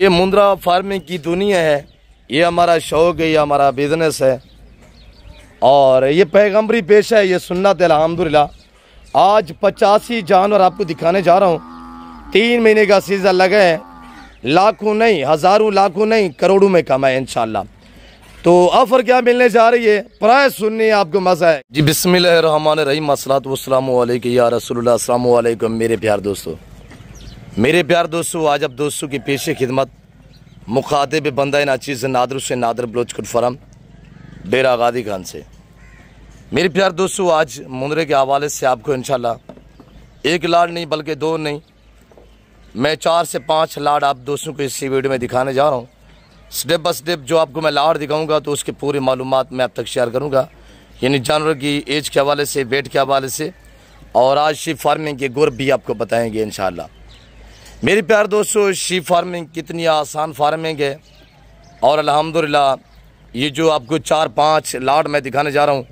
ये मुंद्रा फार्मिंग की दुनिया है, ये हमारा शौक है, ये हमारा बिजनेस है और ये पैगंबरी पेशा है, ये सुन्नत है। अल्हम्दुलिल्लाह आज 85 जानवर आपको दिखाने जा रहा हूँ। 3 महीने का सीजन लगा है, लाखों नहीं, हज़ारों लाखों नहीं, करोड़ों में कमाए इंशाल्लाह। तो ऑफर क्या मिलने जा रही है, प्राइस सुननी आपको मजा है जी। बिस्मिल्लाहिर्रहमानिर्रहीम, अस्सलातु वस्सलामु अलैका या रसूलुल्लाह, अस्सलामु अलैकुम मेरे प्यार दोस्तों। आज अब दोस्तों की पेशे खिदमत मुखातिब बंदा नाचीज़ नादर से नादर बलोच फरम डेरा गादी खान से। मेरे प्यार दोस्तों, आज मुंद्रे के हवाले से आपको इंशाल्लाह एक लाड नहीं बल्कि 2 नहीं, मैं 4 से 5 लाड आप दोस्तों को इस वीडियो में दिखाने जा रहा हूँ। स्टेप बाय स्टेप जो आपको मैं लाड दिखाऊंगा तो उसकी पूरी मालूमात मैं आप तक शेयर करूँगा, यानी जानवर की एज के हवाले से, वेट के हवाले से, और आज शीप फार्मिंग के गुर भी आपको बताएंगे इंशाल्लाह। मेरे प्यार दोस्तों, शीप फार्मिंग कितनी आसान फार्मिंग है और अल्हम्दुलिल्लाह ये जो आपको 4-5 लाड मैं दिखाने जा रहा हूँ,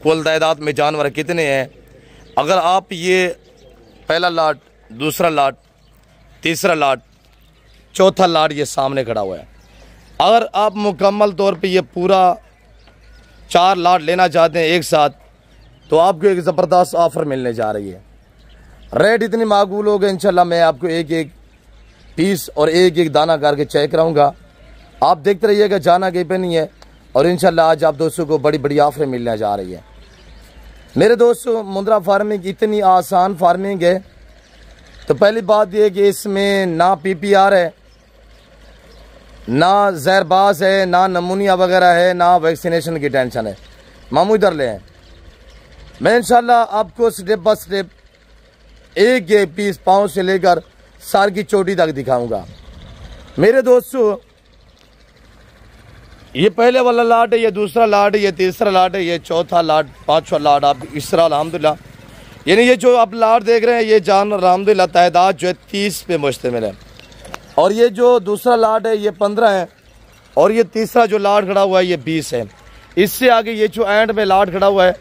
कुल तादाद में जानवर कितने हैं। अगर आप ये पहला लाड, दूसरा लाड, तीसरा लाड, चौथा लाड ये सामने खड़ा हुआ है, अगर आप मुकम्मल तौर पे ये पूरा 4 लाड लेना चाहते हैं एक साथ तो आपको एक ज़बरदस्त ऑफ़र मिलने जा रही है। रेट इतनी माकूल हो गए इंशाल्लाह, मैं आपको एक एक पीस और एक एक दाना करके चेक कराऊंगा। आप देखते रहिएगा, जाना कहीं पे नहीं है और इंशाल्लाह आज आप दोस्तों को बड़ी बड़ी ऑफरें मिलने जा रही है। मेरे दोस्तों, मुंद्रा फार्मिंग इतनी आसान फार्मिंग है। तो पहली बात यह कि इसमें ना PPR है, ना जहरबाज है, ना नमूनिया वगैरह है, ना वैक्सीनेशन की टेंशन है। मामू इधर ले हैं, मैं इंशाल्लाह आपको स्टेप बाय स्टेप एक एक पीस पाँव से लेकर सर की चोटी तक दिखाऊंगा। मेरे दोस्तों, ये पहले वाला लाट है, ये दूसरा लाट है, ये तीसरा लाट है, ये चौथा लाट, 5वां लाट। आप इस तरह अल्हम्दुलिल्लाह, यानी ये जो आप लाट देख रहे हैं ये जानवर अल्हम्दुलिल्लाह तादाद जो है 30 पे मुश्तमिल है। और ये जो दूसरा लाट है ये 15 है और ये तीसरा जो लाट खड़ा हुआ है ये 20 है। इससे आगे ये जो एंड में लाट खड़ा हुआ है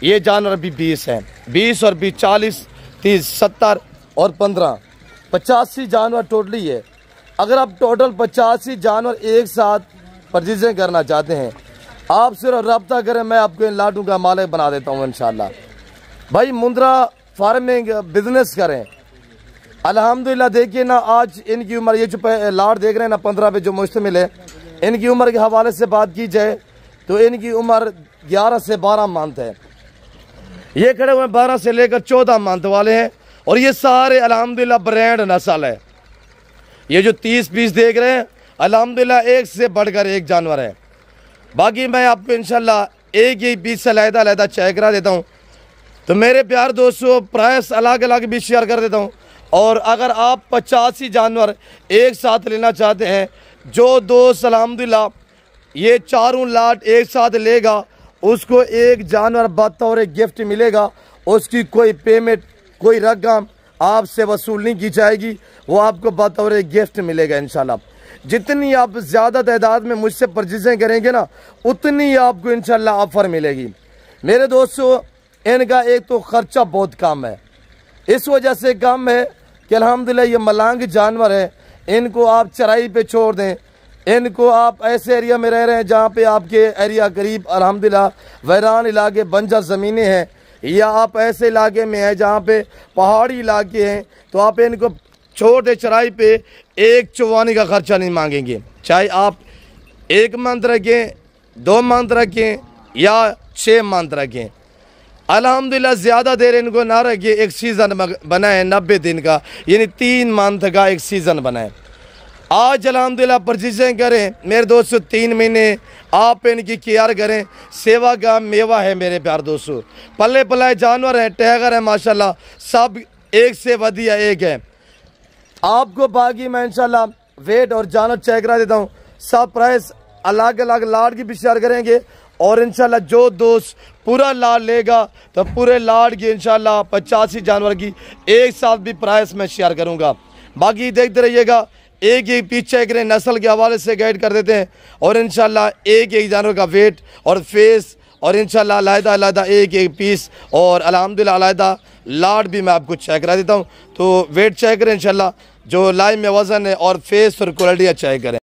ये जानवर भी 20 है। 20 और 20 40, 30, 70 और 15 85 जानवर टोटली है। अगर आप टोटल 85 जानवर एक साथ परचेजिंग करना चाहते हैं, आप सिर्फ रब्ता करें, मैं आपको इन लाटों का मालिक बना देता हूँ इंशाल्लाह। भाई मुंद्रा फार्मिंग बिजनेस करें अल्हम्दुलिल्लाह। देखिए ना, आज इनकी उम्र, ये जो लाट देख रहे हैं ना 15 पे जो मुश्तमिल है, इनकी उम्र के हवाले से बात की जाए तो इनकी उम्र 11 से 12 मंथ है। ये खड़े हुए 12 से लेकर 14 मंथ वाले हैं और ये सारे अल्हम्दुलिल्लाह ब्रांड नस्ल है। ये जो 30 पीस देख रहे हैं अल्हम्दुलिल्लाह एक से बढ़कर एक जानवर है। बाकी मैं आपको इंशाल्लाह एक ही पीस से अलग-अलग चेक करा देता हूँ। तो मेरे प्यार दोस्तों, प्राइस अलग अलग भी शेयर कर देता हूँ। और अगर आप 85 जानवर एक साथ लेना चाहते हैं, जो दोस्त अल्हम्दुलिल्लाह ये चारों लाट एक साथ लेगा उसको एक जानवर बतौर गिफ्ट मिलेगा। उसकी कोई पेमेंट, कोई रकम आपसे वसूल नहीं की जाएगी, वो आपको बतौर गिफ्ट मिलेगा इंशाल्लाह। जितनी आप ज़्यादा तादाद में मुझसे परचेजिंग करेंगे ना, उतनी आपको इंशाल्लाह ऑफर मिलेगी। मेरे दोस्तों, इनका एक तो ख़र्चा बहुत कम है, इस वजह से कम है कि अल्हम्दुलिल्लाह ये मलांग जानवर है। इनको आप चराई पे छोड़ दें, इनको आप ऐसे एरिया में रह रहे हैं जहाँ पे आपके एरिया करीब अल्हम्दुलिल्लाह वैरान इलाके, बंजर ज़मीनें हैं, या आप ऐसे इलाके में हैं जहाँ पे पहाड़ी इलाके हैं, तो आप इनको छोटे चराई पे एक चौवानी का खर्चा नहीं मांगेंगे। चाहे आप 1 मंथ रखें, 2 मंथ रखें या 6 मंथ रखें, अल्हम्दुलिल्लाह ज़्यादा देर इनको ना रखिए। एक सीज़न बनाए 90 दिन का, यानी 3 मंथ का एक सीज़न बनाए। आज अल्हम्दुलिल्लाह परचेजिंग करें मेरे दोस्तों, 3 महीने आप इनकी केयर करें, सेवा का मेवा है मेरे प्यार दोस्तों। पल्ले पलाए जानवर हैं, टैगर है माशाल्लाह, सब एक से वधिया एक है। आपको बाकी मैं इंशाल्लाह वेट और जानवर चेक करा देता हूँ। सब प्राइस अलग अलग लाड की भी शेयर करेंगे और इंशाल्लाह जो दोस्त पूरा लाड लेगा तो पूरे लाड की इंशाल्लाह 85 जानवर की एक साथ भी प्राइस मैं शेयर करूँगा। बाकी देखते रहिएगा, एक एक पीस चेक करें, नस्ल के हवाले से गाइड कर देते हैं और इंशाल्लाह एक एक जानवर का वेट और फेस और इंशाल्लाह अलग-अलग एक एक पीस और अल्हम्दुलिल्लाह अलग लाड भी मैं आपको चेक करा देता हूँ। तो वेट चेक करें इंशाल्लाह। जो लाइव में वज़न है और फेस और क्वालिटी चेक करें।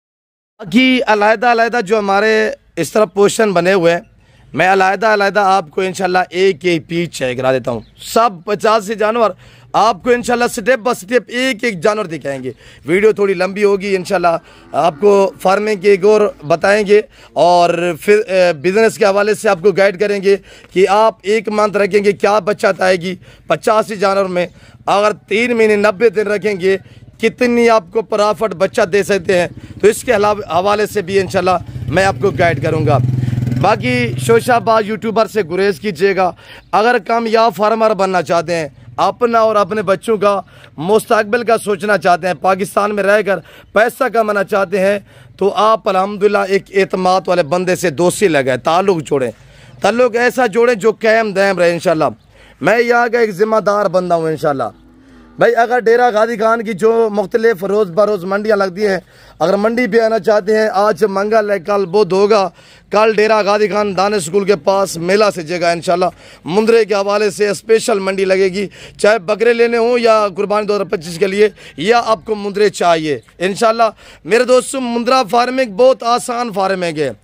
बाकी अलहदा जो हमारे इस तरह पोर्शन बने हुए हैं, मैं अलहदा आपको इंशाल्लाह एक एक पीस चेक करा देता हूँ। सब 85 जानवर आपको इंशाल्लाह स्टेप बाय स्टेप एक एक जानवर दिखाएंगे। वीडियो थोड़ी लंबी होगी, इंशाल्लाह आपको फार्मिंग के एक और बताएंगे और फिर बिज़नेस के हवाले से आपको गाइड करेंगे कि आप एक मंथ रखेंगे क्या बचत आएगी 85 जानवर में। अगर 3 महीने 90 दिन रखेंगे कितनी आपको प्रॉफिट बचत दे सकते हैं, तो इसके हवाले से भी इंशाल्लाह मैं आपको गाइड करूँगा। बाकी शोशाबाज यूट्यूबर से गुरेज कीजिएगा। अगर कामयाब फार्मर बनना चाहते हैं, अपना और अपने बच्चों का मुस्तकबिल का सोचना चाहते हैं, पाकिस्तान में रहकर पैसा कमाना चाहते हैं, तो आप अल्हम्दुलिल्लाह एक एतमाद वाले बंदे से दोस्ती लगाएं, ताल्लुक़ जोड़ें, ताल्लुक़ ऐसा जोड़ें जो कायम दायम रहे इंशाल्लाह। मैं यहाँ का एक ज़िम्मेदार बंदा हूँ इंशाल्लाह। भाई अगर डेरा गाजी खान की जो मुख्तलिफ रोज़ बरोज़ मंडियाँ लगती हैं, अगर मंडी पे आना चाहते हैं, आज मंगल है, कल बुध होगा, कल डेरा गाजी खान दाने स्कूल के पास मेला सजेगा इंशाल्लाह। मुंद्रे के हवाले से स्पेशल मंडी लगेगी, चाहे बकरे लेने हों या कुर्बानी 2025 के लिए, या आपको मुंद्रे चाहिए इंशाल्लाह। मेरे दोस्तों, मुंद्रा फार्मिंग बहुत आसान फार्मिंग है,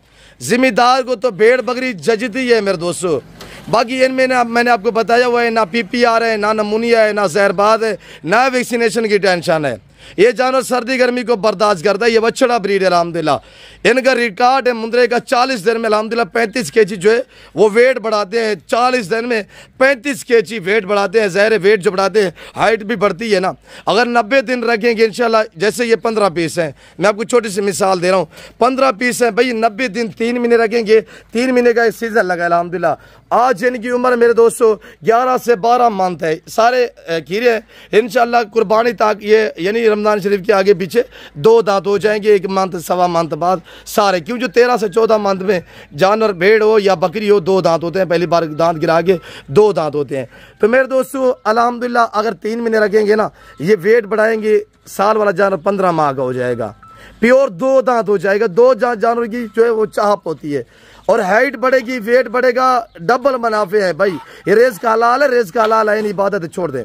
ज़िम्मेदार को तो भेड़ बकरी जजती है मेरे दोस्तों। बाकी इनमें मैंने आपको बताया हुआ है, ना PPR है, ना नमूनिया है, ना जहरबाद है, ना वैक्सीनेशन की टेंशन है। ये जानवर सर्दी गर्मी को बर्दाश्त करता है। ये बछड़ा ब्रीड है अल्हम्दुलिल्लाह। इनका रिकॉर्ड है मुंद्रे का 40 दिन में अल्हम्दुलिल्लाह 35 kg जो है वो वेट बढ़ाते हैं। 40 दिन में 35 kg वेट बढ़ाते हैं। ज़ाहिर वेट जो बढ़ाते हैं हाइट भी बढ़ती है ना। अगर 90 दिन रखेंगे इंशाल्लाह, जैसे ये 15 पीस हैं, मैं आपको छोटी सी मिसाल दे रहा हूँ, 15 पीस हैं भाई, 90 दिन 3 महीने रखेंगे, 3 महीने का एक सीज़न लगा अल्हम्दुलिल्लाह। आज इनकी उम्र मेरे दोस्तों 11 से 12 मंथ है। सारे खीरे हैं इंशाल्लाह कुर्बानी तक, ये यानी रमज़ान शरीफ के आगे पीछे 2 दांत हो जाएंगे, 1 मंथ सवा मंथ बाद सारे, क्यों जो 13 से 14 मंथ में जानवर भेड़ हो या बकरी हो 2 दांत होते हैं, पहली बार दांत गिरा के 2 दांत होते हैं। तो मेरे दोस्तों अल्हम्दुलिल्लाह अगर 3 महीने रखेंगे ना, ये वेट बढ़ाएंगे, साल वाला जानवर 15 माह का हो जाएगा, प्योर 2 दांत हो जाएगा। 2 जानवर की जो है वो चाहप होती है और हाइट बढ़ेगी, वेट बढ़ेगा, डबल मुनाफे है भाई। ये रेस का हलाल है, रेस का हलाल है, इन इबादत छोड़ दे।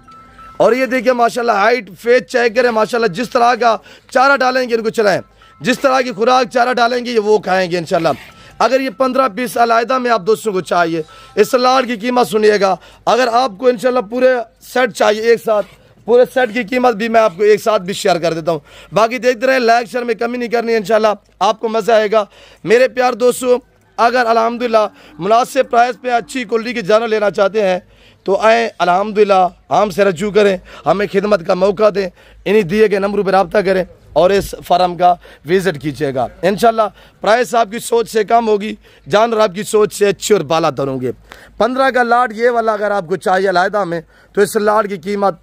और ये देखिए माशाल्लाह हाइट फेस चेक करें माशाल्लाह, जिस तरह का चारा डालेंगे इनको चलाएं, जिस तरह की खुराक चारा डालेंगे ये वो खाएंगे इंशाल्लाह। अगर ये 15 पीस अलहदा में आप दोस्तों को चाहिए, इस सलाद की कीमत सुनिएगा। अगर आपको इंशाल्लाह पूरे सेट चाहिए एक साथ, पूरे सेट की कीमत भी मैं आपको एक साथ भी शेयर कर देता हूँ। बाकी देखते रहे, लाइक शेयर में कमी नहीं करनी है इंशाल्लाह, आपको मज़ा आएगा। मेरे प्यार दोस्तों, अगर अल्हम्दुलिल्लाह मुनासिब प्राइस पे अच्छी क्वालिटी के जानवर लेना चाहते हैं तो आए अल्हम्दुलिल्लाह हमसे रजू करें, हमें खिदमत का मौका दें, इन्हीं दिए गए नंबरों पर रब्ता करें और इस फार्म का विज़िट कीजिएगा। इंशाल्लाह प्राइस आपकी सोच से कम होगी, जानवर आपकी सोच से अच्छी और बाला तर होंगे। 15 का लाट ये वाला अगर आपको चाहिए अलहदा में, तो इस लाट की कीमत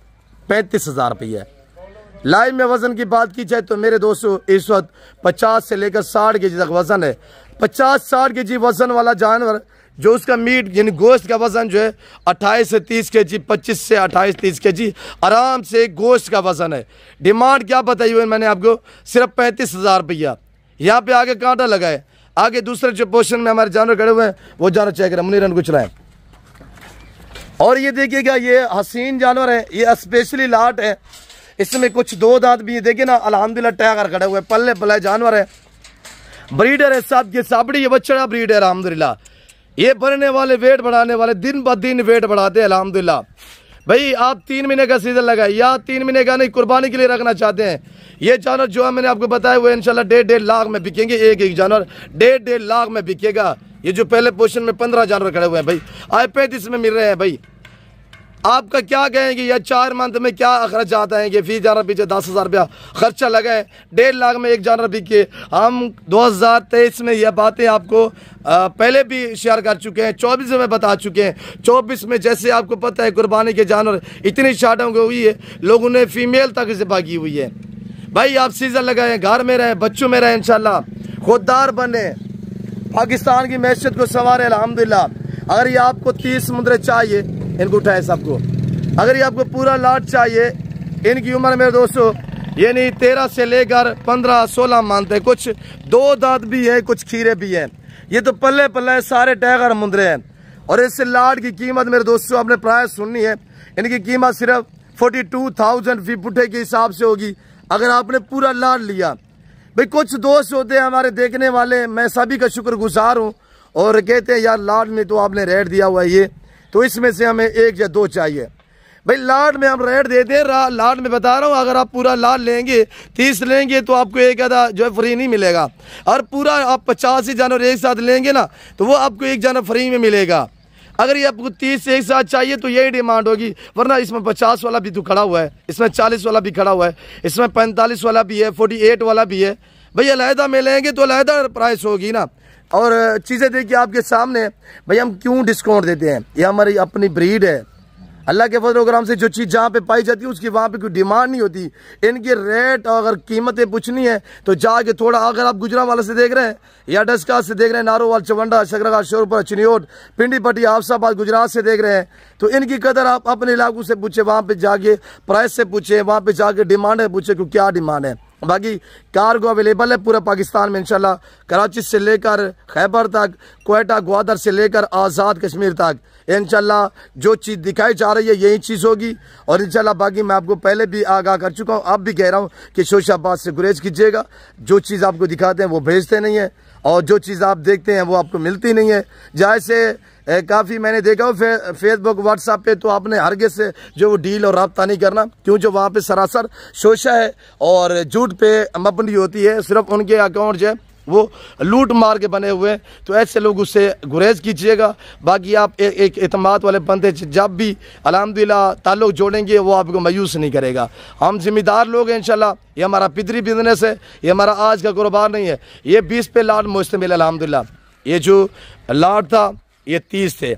35,000 रुपये है। लाइव में वज़न की बात की जाए तो मेरे दोस्तों इस वक्त 50 से लेकर 60 kg तक वज़न है। 50-60 kg वज़न वाला जानवर जो उसका मीट यानी गोश्त का वज़न जो है 28 से 30 kg, 25 से 28-30 kg आराम से गोश्त का वज़न है। डिमांड क्या बताई हुई मैंने आपको, सिर्फ 35,000 रुपया। यहाँ पे आगे कांटा लगा है, आगे दूसरे जो पोर्शन में हमारे जानवर खड़े हुए हैं वो जानवर चेक करें, मुनीरन कुछ रहे। और ये देखिएगा ये हसीन जानवर है, ये स्पेशली लाट है, इसमें कुछ 2 दांत भी देखिए ना अल्हम्दुलिल्लाह टैगर खड़े हुए, पल्ले पल्ले जानवर है, ब्रीडर है, साथ के साबड़ी ये बच्चा ब्रीड है अल्हम्दुलिल्लाह। ये बढ़ने वाले वेट बढ़ाने वाले दिन ब दिन वेट बढ़ाते हैं अल्हम्दुलिल्लाह। भाई आप 3 महीने का सीजन लगाए या 3 महीने का नहीं, कुर्बानी के लिए रखना चाहते हैं, ये जानवर जो है मैंने आपको बताया हुआ इंशाल्लाह 1.5 लाख में बिकेंगे। एक जानवर 1.5 लाख में बिकेगा। ये जो पहले पोर्शन में 15 जानवर खड़े हुए हैं भाई, आज 35 में मिल रहे हैं भाई। आपका क्या कहेंगे, या 4 मंथ में क्या खर्च आता है कि फी जानवर पीछे 10,000 रुपया खर्चा लगा है, 1.5 लाख में एक जानवर बिके। हम 2023 में यह बातें आपको पहले भी शेयर कर चुके हैं, 24 में बता चुके हैं। 24 में जैसे आपको पता है कुर्बानी के जानवर इतनी शार्टिंग हुई है, लोगों ने फीमेल तक ज़िबा की हुई है। भाई आप सीज़न लगाएं, घर में रहें, बच्चों में रहें, इंशाल्लाह खुददार बने, पाकिस्तान की मैशत को संवारे अल्हम्दुलिल्लाह। अगर ये आपको 30 मुंद्रे चाहिए, इनको उठाए सबको, अगर ये आपको पूरा लाट चाहिए, इनकी उम्र मेरे दोस्तों ये नहीं 13 से लेकर 15-16 मंथ है, कुछ 2 दांत भी है, कुछ खीरे भी हैं। ये तो पल्ले पल्ले सारे टैगर मुंद्रे हैं। और इस लाट की कीमत मेरे दोस्तों आपने प्राइस सुननी है, इनकी कीमत सिर्फ 42,000 फी पुट्ठे के हिसाब से होगी। अगर आपने पूरा लाड लिया। भाई कुछ दोस्त होते हैं हमारे देखने वाले, मैं सभी का शुक्रगुजार हूँ, और कहते हैं यार लाड में तो आपने रेट दिया हुआ है ये, तो इसमें से हमें 1 या 2 चाहिए। भाई लाड में हम रेट देते हैं, लाड में बता रहा हूँ, अगर आप पूरा लाड लेंगे 30 लेंगे तो आपको 1 आधा जो है फ्री नहीं मिलेगा, और पूरा आप 50 ही जानवर एक साथ लेंगे ना तो वो आपको 1 जानवर फ्री में मिलेगा। अगर ये आपको 30 एक साथ चाहिए तो यही डिमांड होगी, वरना इसमें 50 वाला भी तो खड़ा हुआ है, इसमें 40 वाला भी खड़ा हुआ है, इसमें 45 वाला भी है, 48 वाला भी है। भाई अलहदा में लेंगे तो अलहदा प्राइस होगी ना। और चीज़ें देखिए आपके सामने, भाई हम क्यों डिस्काउंट देते हैं, ये हमारी अपनी ब्रीड है। अल्लाह के फजल-ओ-करम से जो चीज़ जहाँ पे पाई जाती है उसकी वहाँ पे कोई डिमांड नहीं होती। इनके रेट और अगर कीमतें पूछनी है तो जाके थोड़ा, अगर आप गुजरांवाला से देख रहे हैं या डस्का से देख रहे हैं, नारोवाल, चवंडा, शकरगा, शोरपुर, चिनियोट, पिंडी पट्टी, आफसाबाद, गुजरात से देख रहे हैं, तो इनकी कदर आप अपने इलाकों से पूछे, वहाँ पे जाके प्राइस से पूछे, वहाँ पे जाके डिमांड है पूछे कि क्या डिमांड है। बाकी कार्गो अवेलेबल है पूरे पाकिस्तान में इंशाल्लाह, कराची से लेकर खैबर तक, क्वेटा, ग्वादर से लेकर आज़ाद कश्मीर तक इंशाल्लाह जो चीज़ दिखाई जा रही है यही चीज़ होगी। और इंशाल्लाह बाकी मैं आपको पहले भी आगाह कर चुका हूँ, अब भी कह रहा हूँ कि शोशाबाद से गुरेज कीजिएगा। जो चीज़ आपको दिखाते हैं वो भेजते नहीं है, और जो चीज़ आप देखते हैं वो आपको मिलती नहीं है। जैसे काफ़ी मैंने देखा हो फेसबुक, व्हाट्सएप पे, तो आपने हरगिज़ से जो वो डील और रब्ता नहीं करना, क्यों जो वहाँ पे सरासर शोशा है और झूठ पे मबनी होती है, सिर्फ उनके अकाउंट जो है वो लूट मार के बने हुए हैं, तो ऐसे लोग उससे गुरेज कीजिएगा। बाकी आप एक एतमाद वाले बंदे जब भी अल्हम्दुलिल्लाह ताल्लुक़ जोड़ेंगे वो आपको मायूस नहीं करेगा। हम जिम्मेदार लोग हैं इंशाल्लाह, ये हमारा पितरी बिजनेस है, ये हमारा आज का कारोबार नहीं है। ये 20 पे लाट मुश्तमिल अल्हम्दुलिल्लाह। ये जो लाट था ये 30 थे,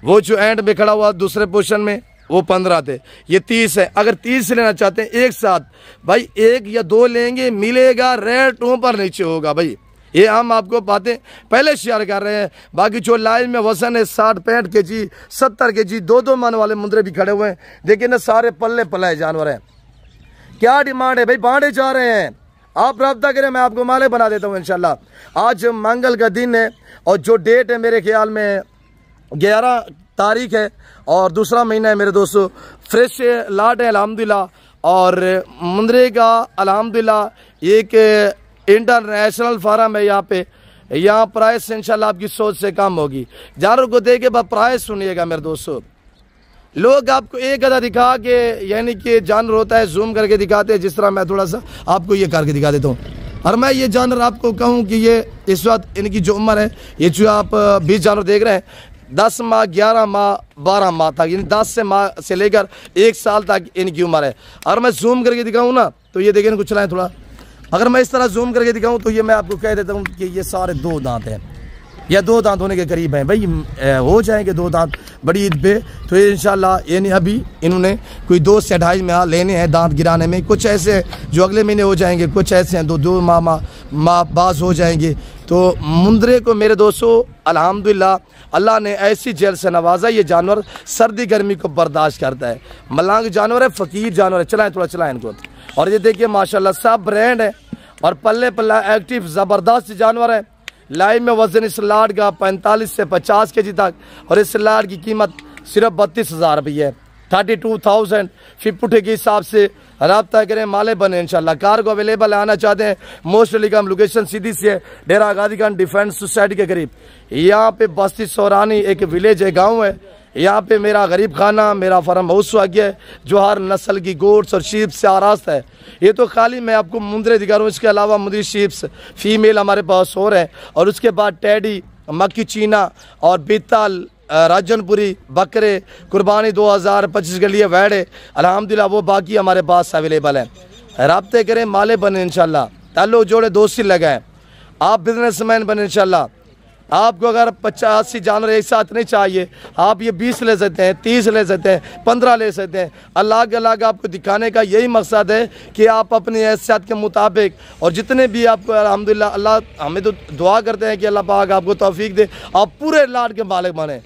वो जो एंड में खड़ा हुआ दूसरे पोर्शन में वो 15 थे, ये 30 है। अगर 30 लेना चाहते हैं एक साथ, भाई 1 या 2 लेंगे मिलेगा, रेट ऊपर नीचे होगा। भाई ये हम आपको बातें पहले शेयर कर रहे हैं। बाकी जो लाइन में वजन है 60-65 kg, 70 kg, 2-2 मन वाले मुंदरे भी खड़े हुए हैं, देखिए ना, सारे पल्ले पलाए जानवर हैं। क्या डिमांड है भाई, बांटे जा रहे हैं, आप रब्ता करें, मैं आपको माले बना देता हूँ इंशाल्लाह। आज मंगल का दिन है और जो डेट है मेरे ख्याल में 11 तारीख है और दूसरा महीना है मेरे दोस्तों। फ्रेश लाट है अल्हम्दुलिल्लाह, और मुंदरे का अल्हम्दुलिल्लाह एक इंटरनेशनल फार्म है यहाँ पे। यहाँ प्राइस इंशाल्लाह आपकी सोच से कम होगी। जानवर को देखे बाद प्राइस सुनिएगा मेरे दोस्तों। लोग आपको एक आधा दिखा के, यानी कि जानवर होता है जूम करके दिखाते हैं, जिस तरह मैं थोड़ा सा आपको ये करके दिखा देता हूँ। और मैं ये जानवर आपको कहूँ कि ये इस वक्त इनकी जो उम्र है, ये जो आप 20 जानवर देख रहे हैं, 10 माह, 11 माह, 12 माह तक, यानी 10 माह से लेकर 1 साल तक इनकी उम्र है। और मैं जूम करके दिखाऊँ ना तो ये देखें, इनको चलाएं थोड़ा, अगर मैं इस तरह जूम करके दिखाऊँ तो ये मैं आपको कह देता हूँ कि ये सारे 2 दांत हैं या 2 दांत होने के करीब हैं। भाई हो जाएंगे 2 दांत बड़ी ईद पे, तो इंशाल्लाह ये नहीं, अभी इन्होंने कोई 2 से 2.5 माह लेने हैं दांत गिराने में। कुछ ऐसे जो अगले महीने हो जाएंगे, कुछ ऐसे हैं 2 माह बाज हो जाएंगे। तो मुंदरे को मेरे दोस्तों अल्हम्दुलिल्लाह अल्लाह ने ऐसी जेल से नवाजा, ये जानवर सर्दी गर्मी को बर्दाश्त करता है। मलांग जानवर है, फ़कीर जानवर है। चलाएं थोड़ा, चलाएं इनको। और ये देखिए माशाल्लाह सब ब्रांड है और पल्ले पल्ला एक्टिव ज़बरदस्त जानवर है। लाइन में वजन इस लाट का 45 से 50 kg तक, और इस लाट की कीमत सिर्फ 32,000 रुपये है। 32,000 फिर के हिसाब से रब्ता करें, माले बने इंशाल्लाह। कार्गो अवेलेबल है, आना चाहते हैं मोस्टली कम लोकेशन सीधी से है, डेरा गाजी खान डिफेंस सोसाइटी के करीब। यहाँ पे बस्ती सौरानी एक विलेज है, गाँव है। यहाँ पे मेरा गरीब खाना, मेरा फार्म हाउस आ गया है जो हर नस्ल की गोट्स और शीप से आरास्त है। ये तो खाली मैं आपको मुंदरे दिखा रहा हूँ, इसके अलावा मुंदरी शीप्स फीमेल हमारे पास और है। और उसके बाद टैडी, मक्की चीना और बीतल, राजनपुरी, बकरे, कुर्बानी 2025 के लिए वैड है अल्हम्दुलिल्लाह, वो बाकी हमारे पास अवेलेबल है। राब्ते करें, माले बने इंशाल्लाह, ताल्लुक जोड़े, दोस्ती लगाएं, आप बिजनेसमैन बने इंशाल्लाह। आपको अगर 85 जानवर एक साथ नहीं चाहिए, आप ये 20 ले सकते हैं, 30 ले सकते हैं, 15 ले सकते हैं। अल्लाह के अल्लाह आपको दिखाने का यही मकसद है कि आप अपनी हैसियत के मुताबिक, और जितने भी आपको अल्हम्दुलिल्लाह, अल्लाह हमें तो दुआ करते हैं कि अल्लाह पाक आपको तौफीक दे, आप पूरे लाट के मालिक बने।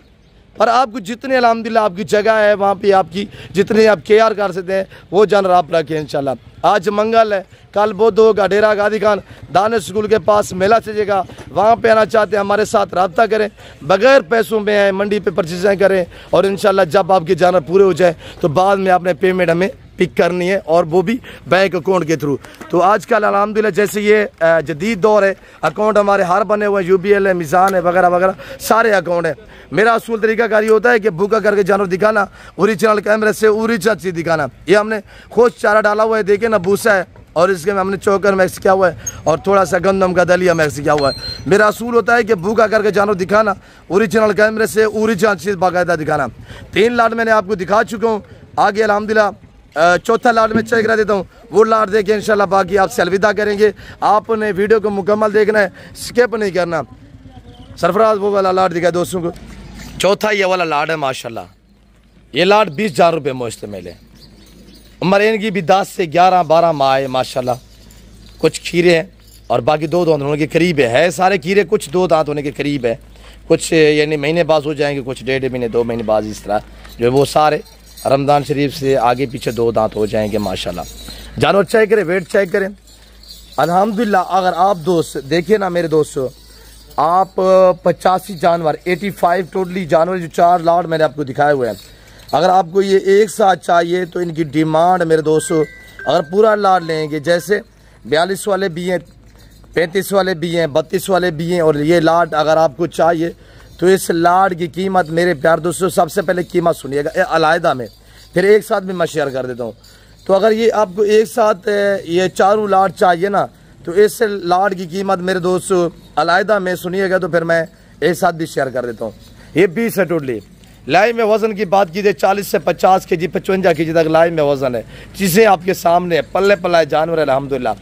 पर आपको जितने अल्हम्दुलिल्लाह आपकी जगह है वहाँ पे आपकी जितने आप केयर कर सकते हैं वो जानवर आप रखें इंशाल्लाह। आज मंगल है, कल बुध होगा, डेरा गाजी खान दानिश स्कूल के पास मेला चलेगा, वहाँ पे आना चाहते हैं हमारे साथ रब्ता करें, बगैर पैसों में मंडी पे परचेज़ करें, और इंशाल्लाह जब आपके जानवर पूरे हो जाए तो बाद में आपने पेमेंट हमें पिक करनी है, और वो भी बैंक अकाउंट के थ्रू। तो आजकल अल्हम्दुलिल्लाह जैसे ये जदीद दौर है, अकाउंट हमारे हर बने हुए हैं, UBL है, मिज़ान है, वगैरह वगैरह सारे अकाउंट है। मेरा असूल तरीका ये होता है कि भूखा करके जानवर दिखाना, ओरिजिनल कैमरे से ओरिजिनल चीज़ दिखाना। ये हमने खुद चारा डाला हुआ है, देखे ना, भूसा है, और इसके में हमने चोकर मिक्स किया हुआ है और थोड़ा सा गंदम का दलिया मिक्स किया हुआ है। मेरा असूल होता है कि भूखा करके जानवर दिखाना, ओरिजिनल कैमरे से ओरिजिनल चीज़ बाकायदा दिखाना। 3 लाट मैंने आपको दिखा चुका हूँ। आगे अल्हम्दुलिल्लाह चौथा लाट में चेक करा देता हूँ, वो लाट देखे इंशाल्लाह बाकी आपसे अलविदा करेंगे। आपने वीडियो को मुकम्मल देखना है, स्किप नहीं करना। सरफराज वो वाला लाट दिखाया दोस्तों को, चौथा ये वाला लाट है माशाल्लाह। ये लाट 20,000 रुपये मुश्तमिल है। उम्र इनकी भी 10 से 11-12 माह है माशाल्लाह। कुछ खीरे हैं और बाकी 2 दांत होने के करीब है सारे खीरे, कुछ 2 दांत होने के करीब है, कुछ यानी महीने बाद हो जाएंगे, कुछ 1.5 महीने 2 महीने बाद, इस तरह जो है वो सारे रमज़ान शरीफ से आगे पीछे 2 दांत हो जाएंगे माशाल्लाह। जानवर चेक करें, वेट चेक करें अल्हम्दुलिल्लाह। अगर आप दोस्त देखिए ना मेरे दोस्तों, आप 85 जानवर 85 टोटली जानवर जो 4 लाट मैंने आपको दिखाए हुए हैं, अगर आपको ये एक साथ चाहिए तो इनकी डिमांड मेरे दोस्तों, अगर पूरा लाट लेंगे, जैसे 42 वाले भी हैं, 35 वाले भी हैं, 32 वाले भी हैं, और ये लाट अगर आपको चाहिए तो इस लाट की कीमत मेरे प्यार दोस्तों, सबसे पहले कीमत सुनिएगा अलहदा में, फिर एक साथ भी मैं शेयर कर देता हूँ। तो अगर ये आपको एक साथ ये 4 लाट चाहिए ना, तो इस लाट की कीमत मेरे दोस्तों अलहदा में सुनिएगा, तो फिर मैं एक साथ भी शेयर कर देता हूँ। ये 20 है टोटली। लाइव में वज़न की बात कीजिए 40 से 50 केजी 55 केजी तक लाइव में वज़न है। चीज़ें आपके सामने है, पल्ले पल्लाए जानवर अल्हम्दुलिल्लाह।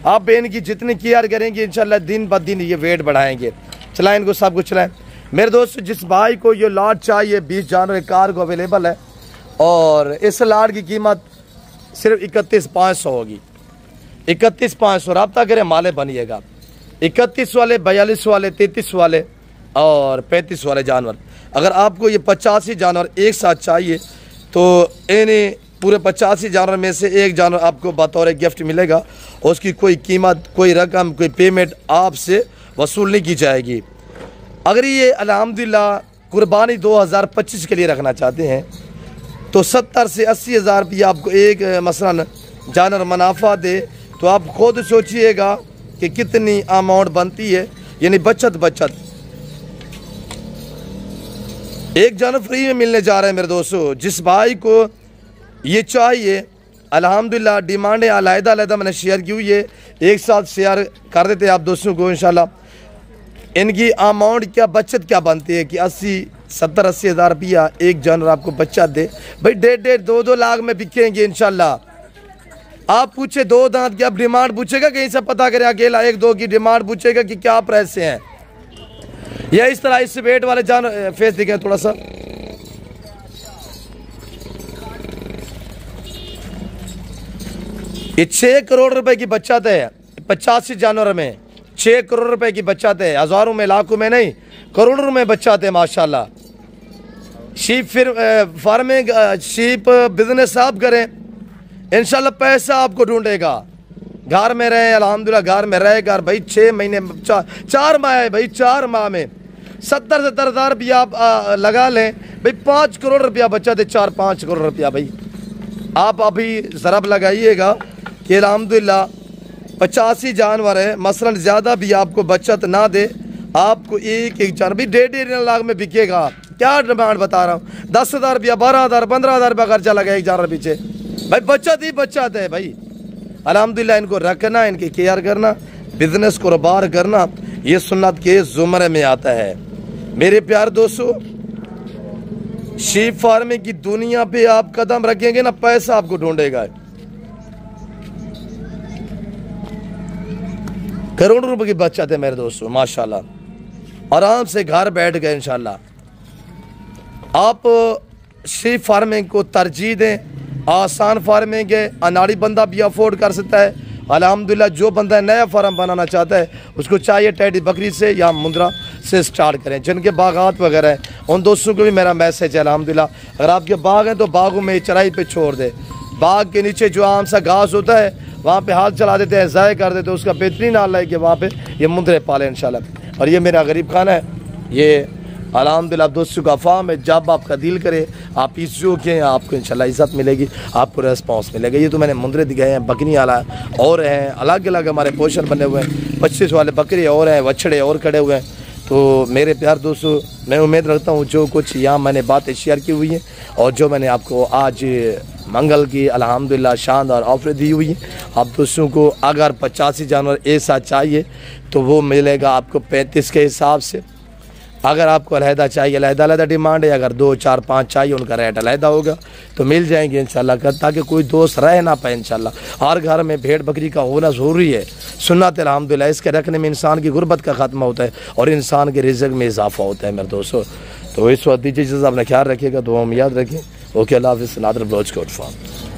आप इनकी जितनी केयर करेंगे इंशाल्लाह दिन ब दिन ये वेट बढ़ाएंगे। चलाएं इनको, सब कुछ चलाएं मेरे दोस्त। जिस भाई को ये लाट चाहिए 20 जानवर कार को अवेलेबल है, और इस लाट की कीमत सिर्फ 31,500 होगी। 31,500 रब्ता करें, माले बनिएगा। 31 वाले, 42 वाले, 33 वाले और 35 वाले जानवर। अगर आपको ये 85 जानवर एक साथ चाहिए तो इन्हें पूरे 85 जानवर में से एक जानवर आपको बतौर गिफ्ट मिलेगा, और उसकी कोई कीमत, कोई रकम, कोई पेमेंट आपसे वसूल नहीं की जाएगी। अगर ये अल्हम्दुलिल्लाह कुर्बानी 2025 के लिए रखना चाहते हैं तो 70 से 80 हज़ार रुपया आपको एक मसलन जानवर मुनाफा दे, तो आप खुद सोचिएगा कि कितनी अमाउंट बनती है, यानी बचत। एक जानवर फ्री में मिलने जा रहे हैं मेरे दोस्तों। जिस भाई को ये चाहिए अल्हम्दुलिल्लाह, डिमांडें अलहदा मैंने शेयर की हुई है, एक साथ शेयर कर देते हैं आप दोस्तों को इंशाल्लाह। इनकी अमाउंट क्या, बचत क्या बनती है कि 70-80 हज़ार रुपया एक जानवर आपको बचत दे। भाई 1.5 2 लाख में बिकेंगे इंशाल्लाह। आप पूछे 2 दांत की, आप डिमांड पूछेगा कहीं से पता करें, अकेला 1-2 की डिमांड पूछेगा कि क्या प्राइस से हैं, या इस तरह इस वेट वाले जानवर फेस दिखे थोड़ा सा। ये 6 करोड़ रुपए की बचत है 85 जानवर में। 6 करोड़ रुपए की बचत है, हजारों में, लाखों में नहीं, करोड़ों में बचत है माशाल्लाह। शीप फिर फार्मिंग, शीप बिजनेस आप करें इंशाल्लाह, पैसा आपको ढूंढेगा। घर में रहे अल्हम्दुलिल्लाह, घर में रहे घर भाई 6 महीने 4 माह है भाई, 4 माह में 70-70 हज़ार रुपया आप लगा लें भाई, 5 करोड़ रुपया बचत है। 4-5 करोड़ रुपया भाई आप अभी ज़रब लगाइएगा कि अल्हम्दुलिल्लाह 85 जानवर है, मसलन ज़्यादा भी आपको बचत ना दे, आपको एक जानवर भी 1.5 लाख में बिकेगा। क्या डिमांड बता रहा हूँ, 10,000 रुपया, 12,000, 15,000 रुपया खर्चा लगा एक जानवर पीछे भाई, बचत ही बचत है भाई। अल्हम्दुलिल्लाह इनको रखना, इनकी केयर करना, बिजनेस को कारोबार करना, ये सुन्नत के ज़ुमरे में आता है मेरे प्यार दोस्तों। शीप फार्मिंग की दुनिया पे आप कदम रखेंगे ना, पैसा आपको ढूंढेगा। करोड़ों रुपए की बचत है मेरे दोस्तों माशाल्लाह। आराम से घर बैठ गए इंशाल्लाह। आप शीप फार्मिंग को तरजीह दें, आसान फार्मिंग है, अनाड़ी बंदा भी अफोर्ड कर सकता है। अल्हम्दुलिल्लाह जो बंदा नया फार्म बनाना चाहता है उसको चाहिए टेडी बकरी से या मुंद्रा से स्टार्ट करें। जिनके बागात वगैरह हैं उन दोस्तों को भी मेरा मैसेज है अल्हम्दुलिल्लाह, अगर आपके बाग हैं तो बागों में चराई पे छोड़ दे। बाग के नीचे जो आम सा घास होता है वहाँ पे हाथ चला देते हैं, ज़ाय कर देते हैं, उसका बेहतरीन हाल है कि वहाँ पे ये मुंद्रे पाले इंशाल्लाह। और ये मेरा गरीब खाना है, ये अल्हम्दुलिल्लाह दोस्तों का फार्म है, जब आपका दिल करे आप इस जो के आपको इंशाल्लाह इज़्ज़त मिलेगी, आपको रेस्पॉन्स मिलेगा। ये तो मैंने मुंदरे दिखाए हैं, बकरी वाला और हैं, अलग अलग हमारे पोर्शन बने हुए हैं, 25 वाले बकरे और हैं, वछड़े और खड़े हुए हैं। तो मेरे प्यार दोस्तों, मैं उम्मीद रखता हूँ जो कुछ यहाँ मैंने बातें शेयर की हुई हैं और जो मैंने आपको आज मंगल की अल्हम्दुलिल्लाह शानदार ऑफर दी हुई है, आप दोस्तों को अगर 85 जानवर एक साथ चाहिए तो वो मिलेगा आपको 35 के हिसाब से। अगर आपको अलहदा चाहिए, अलहदा डिमांड है, अगर 2, 4, 5 चाहिए उनका रेट अलहदा होगा तो मिल जाएंगे इंशाल्लाह कर, ताकि कोई दोस्त रह ना पाए। इंशाल्लाह हर घर में भेड़ बकरी का होना ज़रूरी है, सुन्नत अल्हम्दुलिल्लाह। इसके रखने में इंसान की गुर्बत का खात्मा होता है और इंसान के रिज़्क़ में इजाफा होता है मेरे दोस्तों। तो इस वक्त दीजिए, अपना ख्याल रखिएगा, दुआ में याद रखें। ओके, अल्लाह हाफ़िज़। Nadar Baloch goat farm.